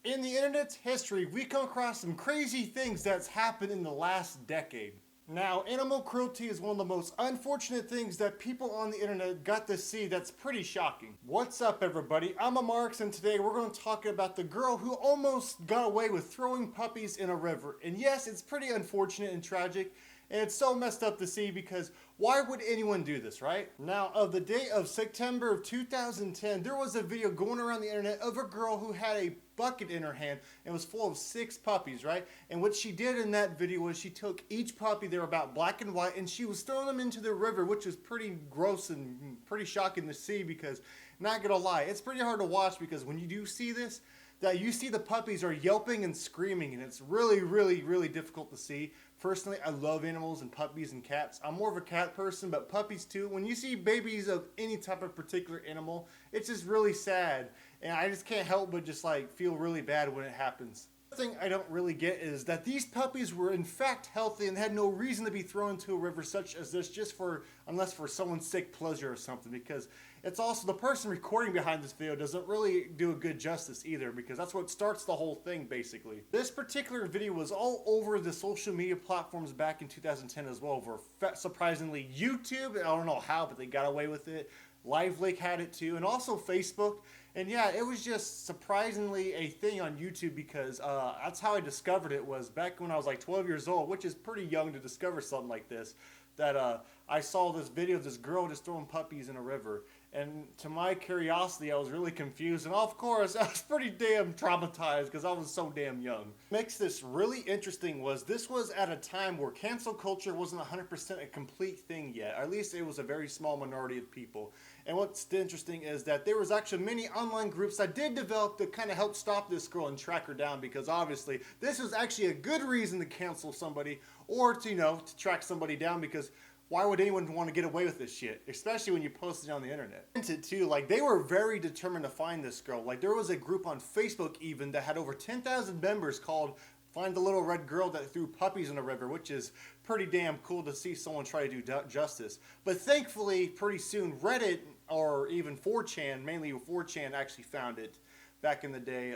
In the internet's history, we come across some crazy things that's happened in the last decade. Now, animal cruelty is one of the most unfortunate things that people on the internet got to see that's pretty shocking. What's up, everybody? I'm Amaryx, and today we're going to talk about the girl who almost got away with throwing puppies in a river. And yes, it's pretty unfortunate and tragic, and it's so messed up to see because why would anyone do this, right? Now, of the date of September of 2010, there was a video going around the internet of a girl who had a bucket in her hand and was full of 6 puppies, right? And what she did in that video was she took each puppy, they were about black and white, and she was throwing them into the river, which was pretty gross and pretty shocking to see because, not gonna lie, it's pretty hard to watch because when you do see this, that you see the puppies are yelping and screaming, and it's really difficult to see. Personally, I love animals and puppies and cats. I'm more of a cat person, but puppies too. When you see babies of any type of particular animal, it's just really sad. And I just can't help but just like feel really bad when it happens. The thing I don't really get is that these puppies were in fact healthy and had no reason to be thrown into a river such as this just for, unless for someone's sick pleasure or something, because it's also the person recording behind this video doesn't really do a good justice either, because that's what starts the whole thing basically. This particular video was all over the social media platforms back in 2010 as well, over surprisingly YouTube. I don't know how, but they got away with it. LiveLeak had it too, and also Facebook. And yeah, it was just surprisingly a thing on YouTube because that's how I discovered it, was back when I was like 12 years old, which is pretty young to discover something like this, that I saw this video of this girl just throwing puppies in a river. And to my curiosity, I was really confused. And of course, I was pretty damn traumatized because I was so damn young. What makes this really interesting was this was at a time where cancel culture wasn't 100% a complete thing yet. At least it was a very small minority of people. And what's interesting is that there was actually many online groups that did develop to kind of help stop this girl and track her down, because obviously this was actually a good reason to cancel somebody or to, to track somebody down, because why would anyone want to get away with this shit, especially when you post it on the internet? Too, like, they were very determined to find this girl. Like, there was a group on Facebook even that had over 10,000 members called Find the Little Red Girl That Threw Puppies in a River, which is pretty damn cool to see someone try to do justice. But thankfully, pretty soon, Reddit or even 4chan, mainly 4chan, actually found it back in the day.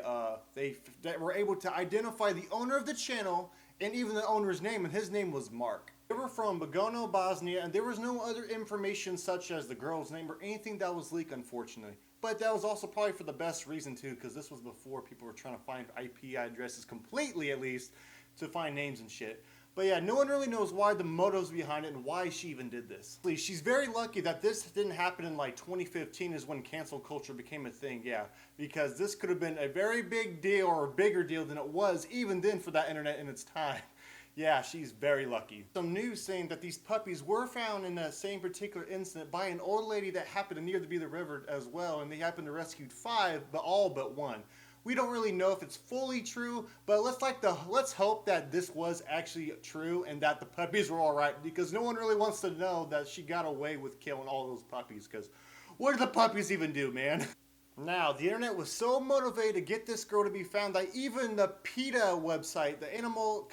They were able to identify the owner of the channel and even the owner's name, and his name was Mark. They were from Bogano, Bosnia, and there was no other information such as the girl's name or anything that was leaked, unfortunately. But that was also probably for the best reason too, because this was before people were trying to find IP addresses completely, at least, to find names and shit. But yeah, no one really knows why the motives behind it and why she even did this. She's very lucky that this didn't happen in like 2015 is when cancel culture became a thing, yeah. Because this could have been a very big deal, or a bigger deal than it was even then for that internet in its time. Yeah, she's very lucky. Some news saying that these puppies were found in that same particular incident by an old lady that happened to near the river as well, and they happened to rescue 5, but all but 1. We don't really know if it's fully true, but let's hope that this was actually true and that the puppies were all right, because no one really wants to know that she got away with killing all those puppies, because what did the puppies even do, man? Now, the internet was so motivated to get this girl to be found that even the PETA website, the Animal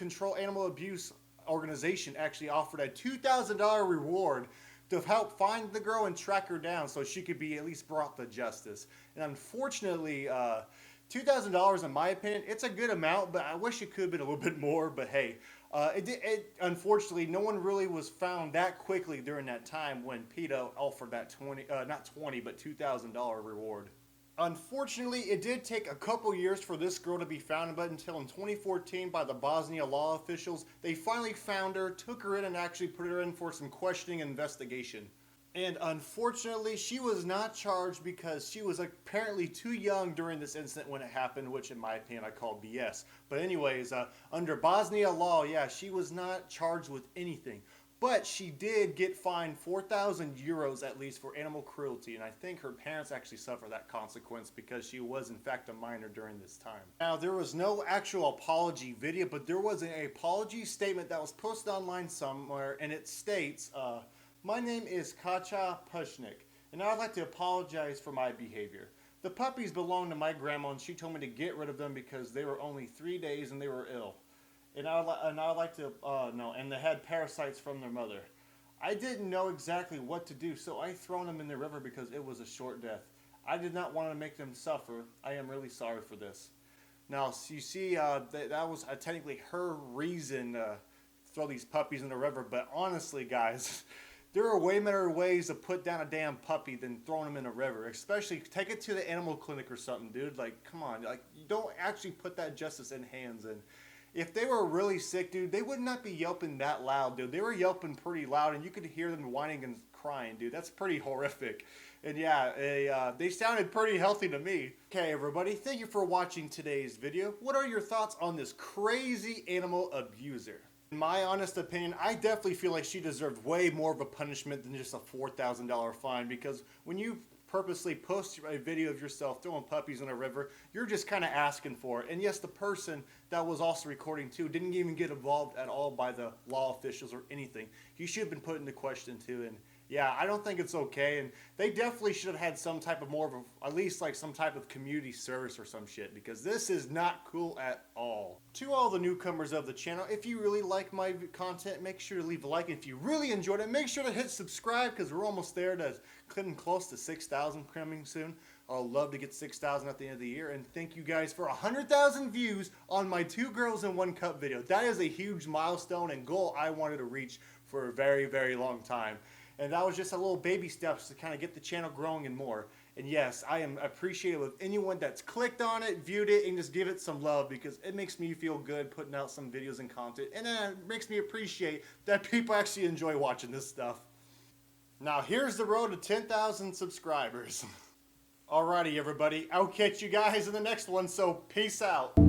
Abuse Organization, actually offered a $2,000 reward to help find the girl and track her down so she could be at least brought to justice. And unfortunately, $2,000 in my opinion, it's a good amount, but I wish it could have been a little bit more, but hey. Unfortunately, no one really was found that quickly during that time when PETA offered that $2,000 reward. Unfortunately, it did take a couple years for this girl to be found, but until in 2014 by the Bosnia law officials, they finally found her, took her in, and actually put her in for some questioning and investigation. And unfortunately, she was not charged because she was apparently too young during this incident when it happened, which in my opinion I call BS. But anyways, under Bosnia law, yeah, she was not charged with anything. But she did get fined 4,000 euros at least for animal cruelty, and I think her parents actually suffered that consequence because she was in fact a minor during this time. Now, there was no actual apology video, but there was an apology statement that was posted online somewhere, and it states, my name is Katja Pushnik, and I would like to apologize for my behavior. The puppies belong to my grandma, and she told me to get rid of them because they were only 3 days and they were ill. And I would like to, and they had parasites from their mother. I didn't know exactly what to do, so I thrown them in the river because it was a short death. I did not want to make them suffer. I am really sorry for this. Now, you see, that was technically her reason to throw these puppies in the river. But honestly, guys, there are way better ways to put down a damn puppy than throwing them in a river. Especially, take it to the animal clinic or something, dude. Like, come on. Like, you don't actually put that justice in hands. And if they were really sick, dude, they would not be yelping that loud, dude. They were yelping pretty loud, and you could hear them whining and crying, dude. That's pretty horrific. And yeah, they sounded pretty healthy to me. Okay, everybody, thank you for watching today's video. What are your thoughts on this crazy animal abuser? In my honest opinion, I definitely feel like she deserved way more of a punishment than just a $4,000 fine, because when you purposely post a video of yourself throwing puppies in a river, you're just kind of asking for it. And yes, the person that was also recording too didn't even get involved at all by the law officials or anything. He should have been put into question too. And yeah, I don't think it's okay, and they definitely should have had some type of more of a, at least like some type of community service or some shit, because this is not cool at all. To all the newcomers of the channel, if you really like my content, make sure to leave a like. If you really enjoyed it, make sure to hit subscribe, because we're almost there to getting close to 6,000 coming soon. I'll love to get 6,000 at the end of the year, and thank you guys for 100,000 views on my 2 girls in 1 cup video. That is a huge milestone and goal I wanted to reach for a very, very long time. And that was just a little baby steps to kind of get the channel growing and more. And yes, I am appreciative of anyone that's clicked on it, viewed it, and just give it some love, because it makes me feel good putting out some videos and content. And then it makes me appreciate that people actually enjoy watching this stuff. Now here's the road to 10,000 subscribers. Alrighty, everybody. I'll catch you guys in the next one, so peace out.